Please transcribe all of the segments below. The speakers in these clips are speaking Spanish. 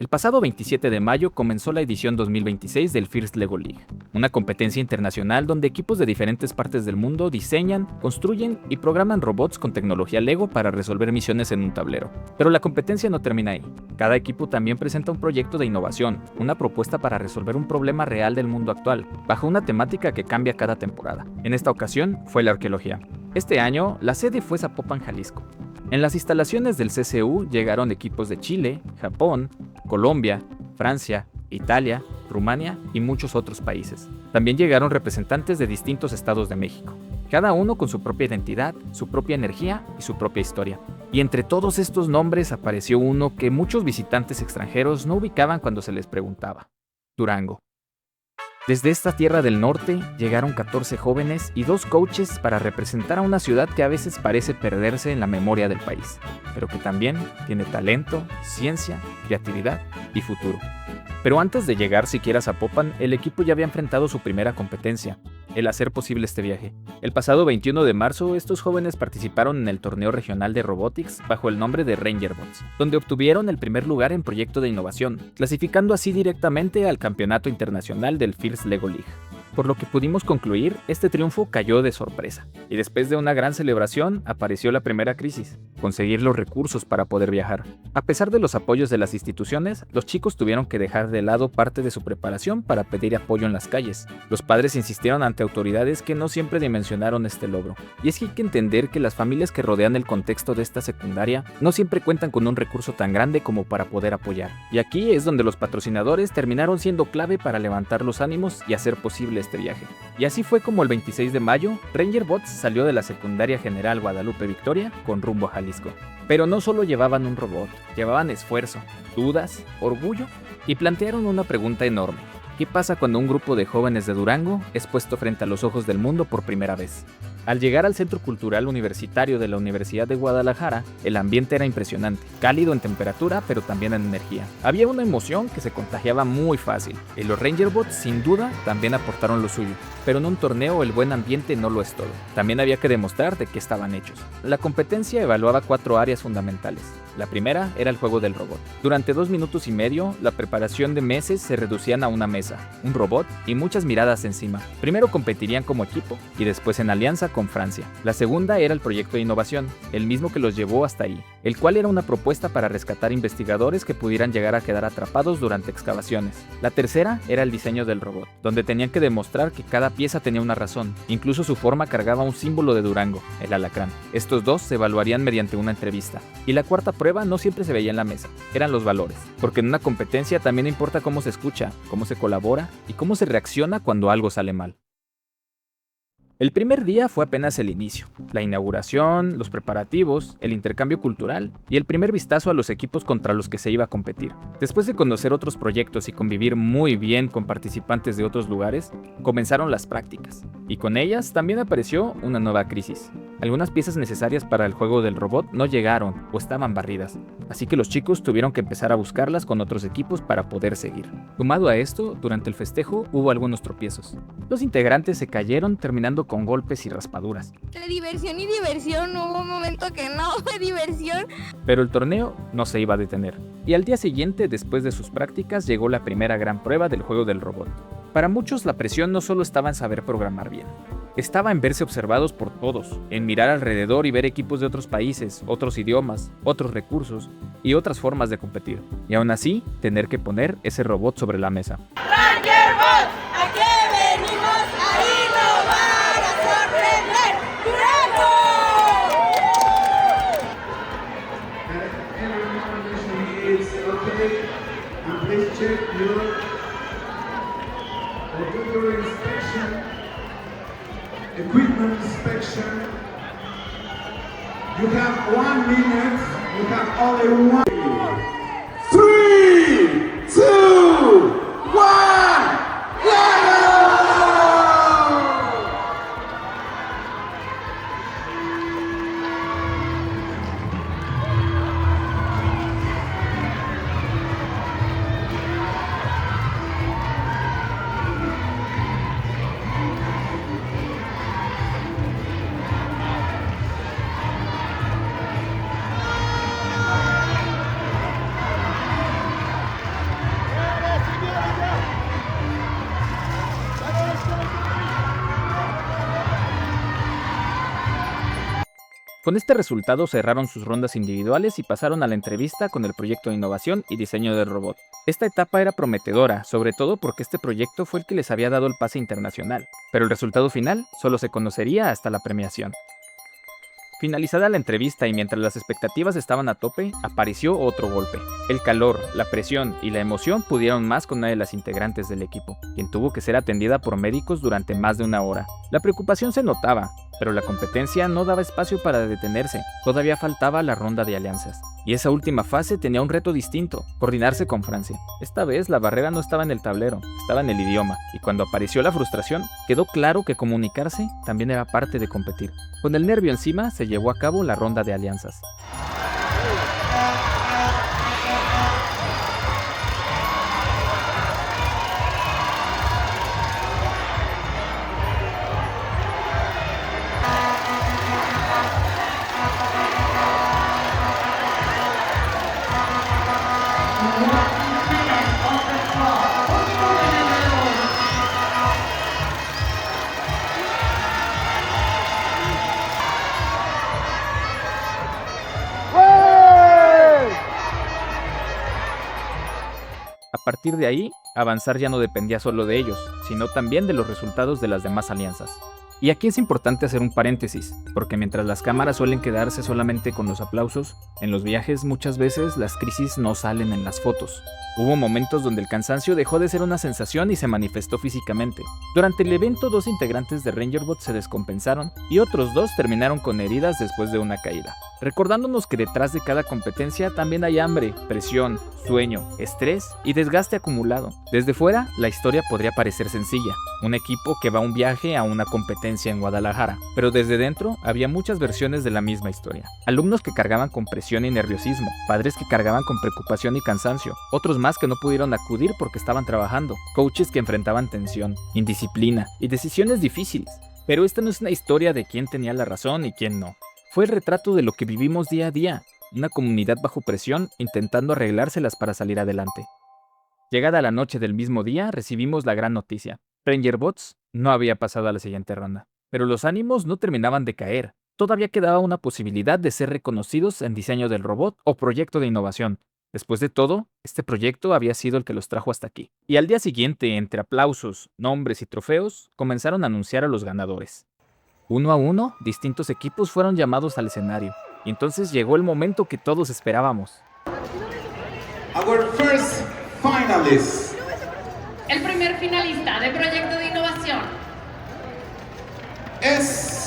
El pasado 27 de mayo comenzó la edición 2026 del First Lego League, una competencia internacional donde equipos de diferentes partes del mundo diseñan, construyen y programan robots con tecnología Lego para resolver misiones en un tablero. Pero la competencia no termina ahí. Cada equipo también presenta un proyecto de innovación, una propuesta para resolver un problema real del mundo actual, bajo una temática que cambia cada temporada. En esta ocasión fue la arqueología. Este año, la sede fue Zapopan, Jalisco. En las instalaciones del CCU llegaron equipos de Chile, Japón, Colombia, Francia, Italia, Rumania y muchos otros países. También llegaron representantes de distintos estados de México, cada uno con su propia identidad, su propia energía y su propia historia. Y entre todos estos nombres apareció uno que muchos visitantes extranjeros no ubicaban cuando se les preguntaba: Durango. Desde esta tierra del norte llegaron 14 jóvenes y 2 coaches para representar a una ciudad que a veces parece perderse en la memoria del país, pero que también tiene talento, ciencia, creatividad y futuro. Pero antes de llegar siquiera a Zapopan, el equipo ya había enfrentado su primera competencia, el hacer posible este viaje. El pasado 21 de marzo, estos jóvenes participaron en el torneo regional de Robotics bajo el nombre de Rangerbots, donde obtuvieron el primer lugar en proyecto de innovación, clasificando así directamente al campeonato internacional del First Lego League. Por lo que pudimos concluir, este triunfo cayó de sorpresa, y después de una gran celebración apareció la primera crisis: conseguir los recursos para poder viajar. A pesar de los apoyos de las instituciones, los chicos tuvieron que dejar de lado parte de su preparación para pedir apoyo en las calles. Los padres insistieron ante autoridades que no siempre dimensionaron este logro. Y es que hay que entender que las familias que rodean el contexto de esta secundaria no siempre cuentan con un recurso tan grande como para poder apoyar. Y aquí es donde los patrocinadores terminaron siendo clave para levantar los ánimos y hacer posible este viaje. Y así fue como el 26 de mayo, Rangerbots salió de la secundaria General Guadalupe Victoria con rumbo a Jalisco. Pero no solo llevaban un robot, llevaban esfuerzo, dudas, orgullo y plantearon una pregunta enorme: ¿qué pasa cuando un grupo de jóvenes de Durango es puesto frente a los ojos del mundo por primera vez? Al llegar al Centro Cultural Universitario de la Universidad de Guadalajara, el ambiente era impresionante, cálido en temperatura, pero también en energía. Había una emoción que se contagiaba muy fácil, y los Rangerbots sin duda también aportaron lo suyo. Pero en un torneo el buen ambiente no lo es todo. También había que demostrar de qué estaban hechos. La competencia evaluaba 4 áreas fundamentales. La primera era el juego del robot. Durante 2 minutos y medio, la preparación de meses se reducían a una mesa, un robot y muchas miradas encima. Primero competirían como equipo y después en alianza con Francia. La segunda era el proyecto de innovación, el mismo que los llevó hasta ahí, el cual era una propuesta para rescatar investigadores que pudieran llegar a quedar atrapados durante excavaciones. La tercera era el diseño del robot, donde tenían que demostrar que cada pieza tenía una razón, incluso su forma cargaba un símbolo de Durango, el alacrán. Estos dos se evaluarían mediante una entrevista. Y la cuarta prueba no siempre se veía en la mesa, eran los valores, porque en una competencia también importa cómo se escucha, cómo se colabora y cómo se reacciona cuando algo sale mal. El primer día fue apenas el inicio, la inauguración, los preparativos, el intercambio cultural y el primer vistazo a los equipos contra los que se iba a competir. Después de conocer otros proyectos y convivir muy bien con participantes de otros lugares, comenzaron las prácticas, y con ellas también apareció una nueva crisis. Algunas piezas necesarias para el juego del robot no llegaron o estaban barridas, así que los chicos tuvieron que empezar a buscarlas con otros equipos para poder seguir. Sumado a esto, durante el festejo hubo algunos tropiezos. Los integrantes se cayeron terminando con golpes y raspaduras. De diversión y diversión, hubo un momento que no fue diversión. Pero el torneo no se iba a detener. Y al día siguiente, después de sus prácticas, llegó la primera gran prueba del juego del robot. Para muchos la presión no solo estaba en saber programar bien. Estaba en verse observados por todos, en mirar alrededor y ver equipos de otros países, otros idiomas, otros recursos y otras formas de competir. Y aún así, tener que poner ese robot sobre la mesa. ¡Rangerbots! ¿A qué venimos a innovar, a sorprender? Equipment inspection. You have 1 minute. You have only 1. 3, 2, 1. Go! Con este resultado cerraron sus rondas individuales y pasaron a la entrevista con el proyecto de innovación y diseño del robot. Esta etapa era prometedora, sobre todo porque este proyecto fue el que les había dado el pase internacional, pero el resultado final solo se conocería hasta la premiación. Finalizada la entrevista y mientras las expectativas estaban a tope, apareció otro golpe. El calor, la presión y la emoción pudieron más con una de las integrantes del equipo, quien tuvo que ser atendida por médicos durante más de una hora. La preocupación se notaba, pero la competencia no daba espacio para detenerse, todavía faltaba la ronda de alianzas. Y esa última fase tenía un reto distinto, coordinarse con Francia. Esta vez la barrera no estaba en el tablero, estaba en el idioma, y cuando apareció la frustración, quedó claro que comunicarse también era parte de competir. Con el nervio encima, se llevó a cabo la ronda de alianzas. A partir de ahí, avanzar ya no dependía solo de ellos, sino también de los resultados de las demás alianzas. Y aquí es importante hacer un paréntesis, porque mientras las cámaras suelen quedarse solamente con los aplausos, en los viajes muchas veces las crisis no salen en las fotos. Hubo momentos donde el cansancio dejó de ser una sensación y se manifestó físicamente. Durante el evento, 2 integrantes de Rangerbot se descompensaron y otros 2 terminaron con heridas después de una caída, recordándonos que detrás de cada competencia también hay hambre, presión, sueño, estrés y desgaste acumulado. Desde fuera, la historia podría parecer sencilla, un equipo que va a un viaje a una competencia en Guadalajara, pero desde dentro había muchas versiones de la misma historia. Alumnos que cargaban con presión y nerviosismo, padres que cargaban con preocupación y cansancio, otros más que no pudieron acudir porque estaban trabajando, coaches que enfrentaban tensión, indisciplina y decisiones difíciles. Pero esta no es una historia de quién tenía la razón y quién no. Fue el retrato de lo que vivimos día a día, una comunidad bajo presión intentando arreglárselas para salir adelante. Llegada la noche del mismo día, recibimos la gran noticia. Rangerbots no había pasado a la siguiente ronda, pero los ánimos no terminaban de caer. Todavía quedaba una posibilidad de ser reconocidos en diseño del robot o proyecto de innovación. Después de todo, este proyecto había sido el que los trajo hasta aquí. Y al día siguiente, entre aplausos, nombres y trofeos, comenzaron a anunciar a los ganadores. Uno a uno, distintos equipos fueron llamados al escenario. Y entonces llegó el momento que todos esperábamos. Our first finalist. El primer finalista de proyecto de innovación Es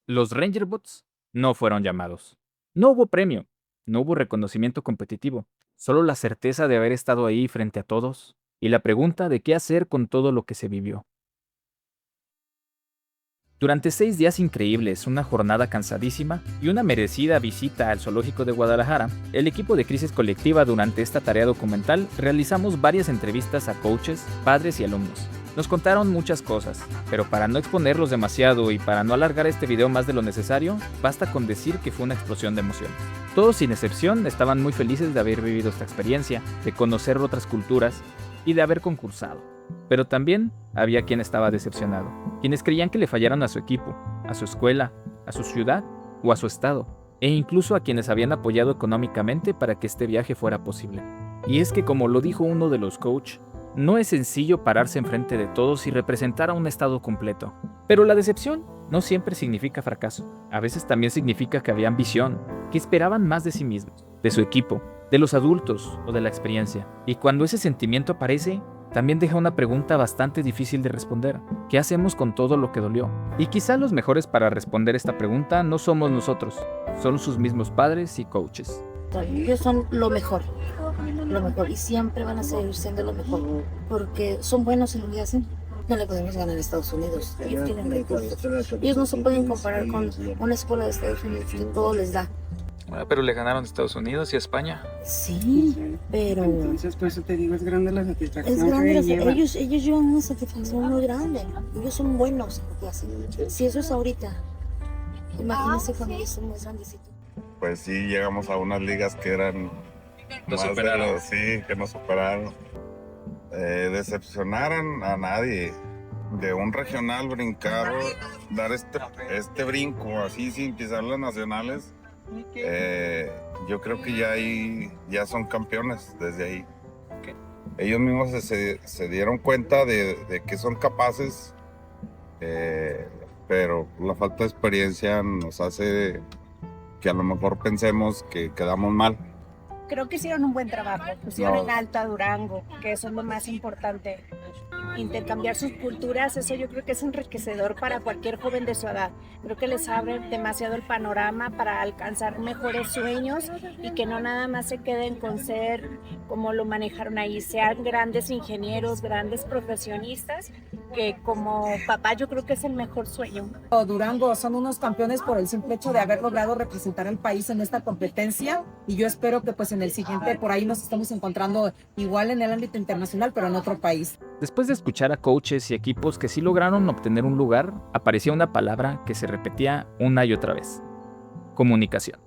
Los Rangerbots no fueron llamados. No hubo premio, no hubo reconocimiento competitivo, solo la certeza de haber estado ahí frente a todos y la pregunta de qué hacer con todo lo que se vivió. Durante 6 días increíbles, una jornada cansadísima y una merecida visita al zoológico de Guadalajara, el equipo de Crisis Colectiva durante esta tarea documental realizamos varias entrevistas a coaches, padres y alumnos. Nos contaron muchas cosas, pero para no exponerlos demasiado y para no alargar este video más de lo necesario, basta con decir que fue una explosión de emociones. Todos sin excepción estaban muy felices de haber vivido esta experiencia, de conocer otras culturas y de haber concursado. Pero también había quien estaba decepcionado, quienes creían que le fallaron a su equipo, a su escuela, a su ciudad o a su estado, e incluso a quienes habían apoyado económicamente para que este viaje fuera posible. Y es que, como lo dijo uno de los coaches, no es sencillo pararse enfrente de todos y representar a un estado completo. Pero la decepción no siempre significa fracaso. A veces también significa que había ambición, que esperaban más de sí mismos, de su equipo, de los adultos o de la experiencia. Y cuando ese sentimiento aparece, también deja una pregunta bastante difícil de responder. ¿Qué hacemos con todo lo que dolió? Y quizá los mejores para responder esta pregunta no somos nosotros, son sus mismos padres y coaches. Ellos son lo mejor, y siempre van a seguir siendo lo mejor, porque son buenos en lo que hacen. No le podemos ganar a Estados Unidos, ellos tienen recursos. Ellos no se pueden comparar con una escuela de Estados Unidos que todo les da. Pero le ganaron a Estados Unidos y a España. Sí, pero Entonces, por eso te digo, es grande la satisfacción es grande. que lleva. Ellos llevan una satisfacción muy grande. Ellos son buenos en lo que hacen. Si eso es ahorita, imagínense cuando ellos son más grandecitos. Pues sí, llegamos a unas ligas que eran Nos más superaron. sí, que nos superaron. Decepcionaron a nadie. De un regional brincar, dar este brinco así sin pisar las nacionales, yo creo que ya son campeones desde ahí. Ellos mismos se dieron cuenta de que son capaces, pero la falta de experiencia nos hace que a lo mejor pensemos que quedamos mal. Creo que hicieron un buen trabajo, pusieron No. en alto a Durango, que eso es lo más importante. Intercambiar sus culturas, eso yo creo que es enriquecedor para cualquier joven de su edad. Creo que les abre demasiado el panorama para alcanzar mejores sueños y que no nada más se queden con ser como lo manejaron ahí, sean grandes ingenieros, grandes profesionistas, que como papá yo creo que es el mejor sueño. Durango son unos campeones por el simple hecho de haber logrado representar al país en esta competencia y yo espero que pues en el siguiente por ahí nos estemos encontrando igual en el ámbito internacional pero en otro país. Después de escuchar a coaches y equipos que sí lograron obtener un lugar, aparecía una palabra que se repetía una y otra vez: comunicación.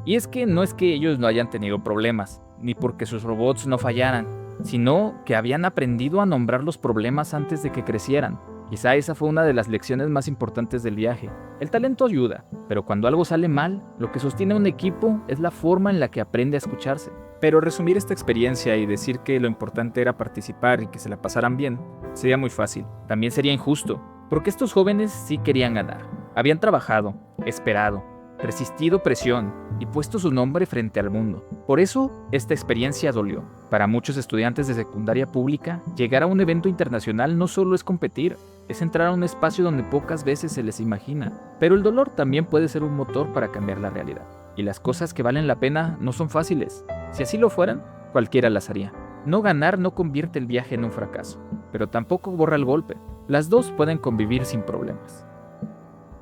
Y es que no es que ellos no hayan tenido problemas, ni porque sus robots no fallaran, sino que habían aprendido a nombrar los problemas antes de que crecieran. Quizá esa fue una de las lecciones más importantes del viaje. El talento ayuda, pero cuando algo sale mal, lo que sostiene a un equipo es la forma en la que aprende a escucharse. Pero resumir esta experiencia y decir que lo importante era participar y que se la pasaran bien, sería muy fácil. También sería injusto, porque estos jóvenes sí querían ganar. Habían trabajado, esperado, resistido presión y puesto su nombre frente al mundo. Por eso, esta experiencia dolió. Para muchos estudiantes de secundaria pública, llegar a un evento internacional no solo es competir, es entrar a un espacio donde pocas veces se les imagina. Pero el dolor también puede ser un motor para cambiar la realidad. Y las cosas que valen la pena no son fáciles. Si así lo fueran, cualquiera las haría. No ganar no convierte el viaje en un fracaso, pero tampoco borra el golpe. Las dos pueden convivir sin problemas.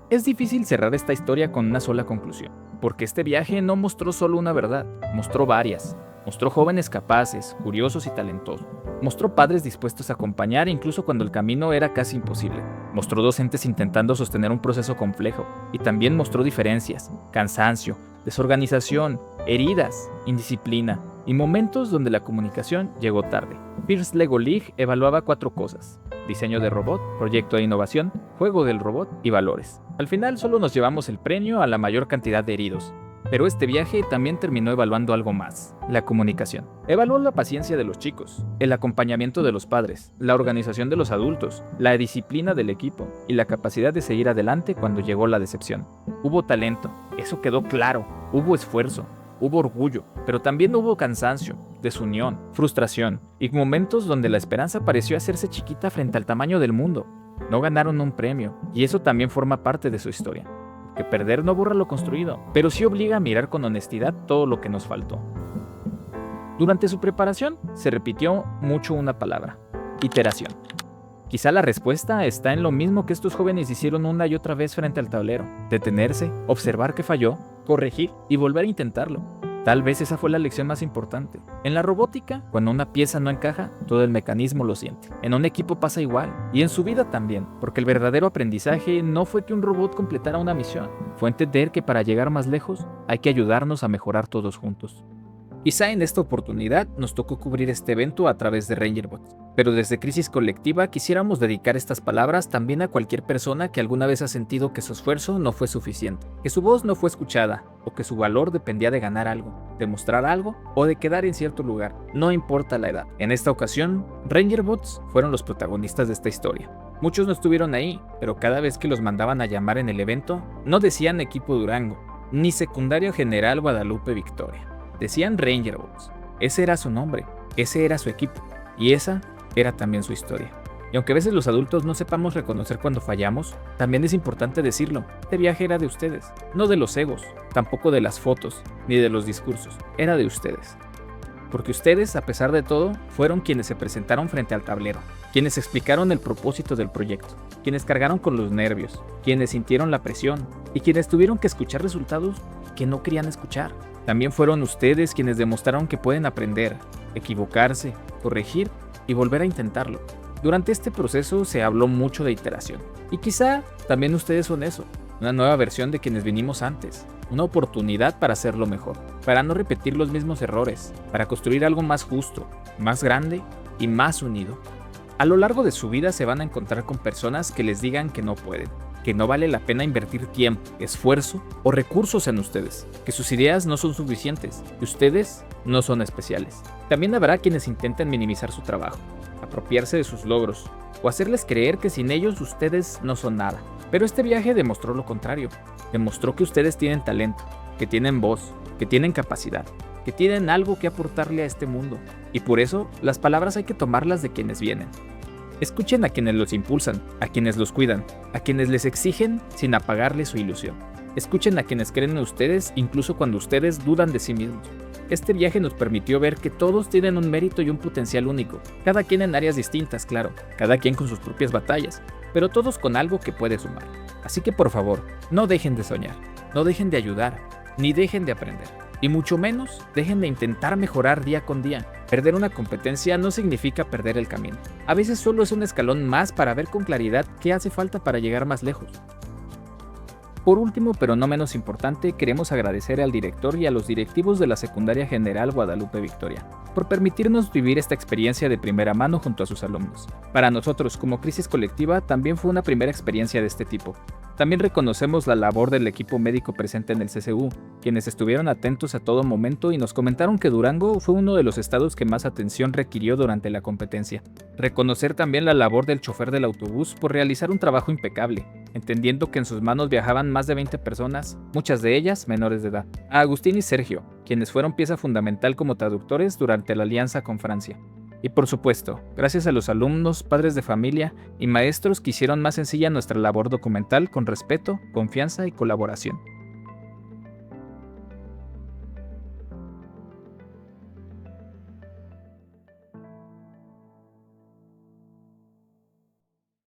Es difícil cerrar esta historia con una sola conclusión, porque este viaje no mostró solo una verdad, mostró varias. Mostró jóvenes capaces, curiosos y talentosos. Mostró padres dispuestos a acompañar incluso cuando el camino era casi imposible. Mostró docentes intentando sostener un proceso complejo. Y también mostró diferencias, cansancio, desorganización, heridas, indisciplina y momentos donde la comunicación llegó tarde. First Lego League evaluaba 4 cosas: diseño de robot, proyecto de innovación, juego del robot y valores. Al final solo nos llevamos el premio a la mayor cantidad de heridos. Pero este viaje también terminó evaluando algo más: la comunicación. Evaluó la paciencia de los chicos, el acompañamiento de los padres, la organización de los adultos, la disciplina del equipo y la capacidad de seguir adelante cuando llegó la decepción. Hubo talento, eso quedó claro. Hubo esfuerzo, hubo orgullo, pero también hubo cansancio, desunión, frustración y momentos donde la esperanza pareció hacerse chiquita frente al tamaño del mundo. No ganaron un premio, y eso también forma parte de su historia. Que perder no borra lo construido, pero sí obliga a mirar con honestidad todo lo que nos faltó. Durante su preparación, se repitió mucho una palabra: iteración. Quizá la respuesta está en lo mismo que estos jóvenes hicieron una y otra vez frente al tablero: detenerse, observar que falló, corregir y volver a intentarlo. Tal vez esa fue la lección más importante. En la robótica, cuando una pieza no encaja, todo el mecanismo lo siente. En un equipo pasa igual, y en su vida también, porque el verdadero aprendizaje no fue que un robot completara una misión, fue entender que para llegar más lejos hay que ayudarnos a mejorar todos juntos. Quizá en esta oportunidad nos tocó cubrir este evento a través de RangerBots, pero desde Crisis Colectiva quisiéramos dedicar estas palabras también a cualquier persona que alguna vez ha sentido que su esfuerzo no fue suficiente, que su voz no fue escuchada, o que su valor dependía de ganar algo, de mostrar algo o de quedar en cierto lugar, no importa la edad. En esta ocasión, RangerBots fueron los protagonistas de esta historia. Muchos no estuvieron ahí, pero cada vez que los mandaban a llamar en el evento, no decían Equipo Durango, ni Secundario General Guadalupe Victoria. Decían RangerBots. Ese era su nombre, ese era su equipo, y esa era también su historia. Y aunque a veces los adultos no sepamos reconocer cuando fallamos, también es importante decirlo: este viaje era de ustedes, no de los egos, tampoco de las fotos, ni de los discursos, era de ustedes. Porque ustedes, a pesar de todo, fueron quienes se presentaron frente al tablero, quienes explicaron el propósito del proyecto, quienes cargaron con los nervios, quienes sintieron la presión y quienes tuvieron que escuchar resultados que no querían escuchar. También fueron ustedes quienes demostraron que pueden aprender, equivocarse, corregir y volver a intentarlo. Durante este proceso se habló mucho de iteración. Y quizá también ustedes son eso, una nueva versión de quienes vinimos antes, una oportunidad para hacerlo mejor, para no repetir los mismos errores, para construir algo más justo, más grande y más unido. A lo largo de su vida se van a encontrar con personas que les digan que no pueden, que no vale la pena invertir tiempo, esfuerzo o recursos en ustedes, que sus ideas no son suficientes, que ustedes no son especiales. También habrá quienes intenten minimizar su trabajo, apropiarse de sus logros o hacerles creer que sin ellos ustedes no son nada. Pero este viaje demostró lo contrario, demostró que ustedes tienen talento, que tienen voz, que tienen capacidad, que tienen algo que aportarle a este mundo. Y por eso, las palabras hay que tomarlas de quienes vienen. Escuchen a quienes los impulsan, a quienes los cuidan, a quienes les exigen sin apagarles su ilusión. Escuchen a quienes creen en ustedes incluso cuando ustedes dudan de sí mismos. Este viaje nos permitió ver que todos tienen un mérito y un potencial único, cada quien en áreas distintas, claro, cada quien con sus propias batallas, pero todos con algo que puede sumar. Así que por favor, no dejen de soñar, no dejen de ayudar, ni dejen de aprender. Y mucho menos, dejen de intentar mejorar día con día. Perder una competencia no significa perder el camino. A veces solo es un escalón más para ver con claridad qué hace falta para llegar más lejos. Por último, pero no menos importante, queremos agradecer al director y a los directivos de la Secundaria General Guadalupe Victoria por permitirnos vivir esta experiencia de primera mano junto a sus alumnos. Para nosotros, como Crisis Colectiva, también fue una primera experiencia de este tipo. También reconocemos la labor del equipo médico presente en el CCU, quienes estuvieron atentos a todo momento y nos comentaron que Durango fue uno de los estados que más atención requirió durante la competencia. Reconocer también la labor del chofer del autobús por realizar un trabajo impecable, entendiendo que en sus manos viajaban más de 20 personas, muchas de ellas menores de edad. A Agustín y Sergio, quienes fueron pieza fundamental como traductores durante la alianza con Francia. Y por supuesto, gracias a los alumnos, padres de familia y maestros que hicieron más sencilla nuestra labor documental con respeto, confianza y colaboración.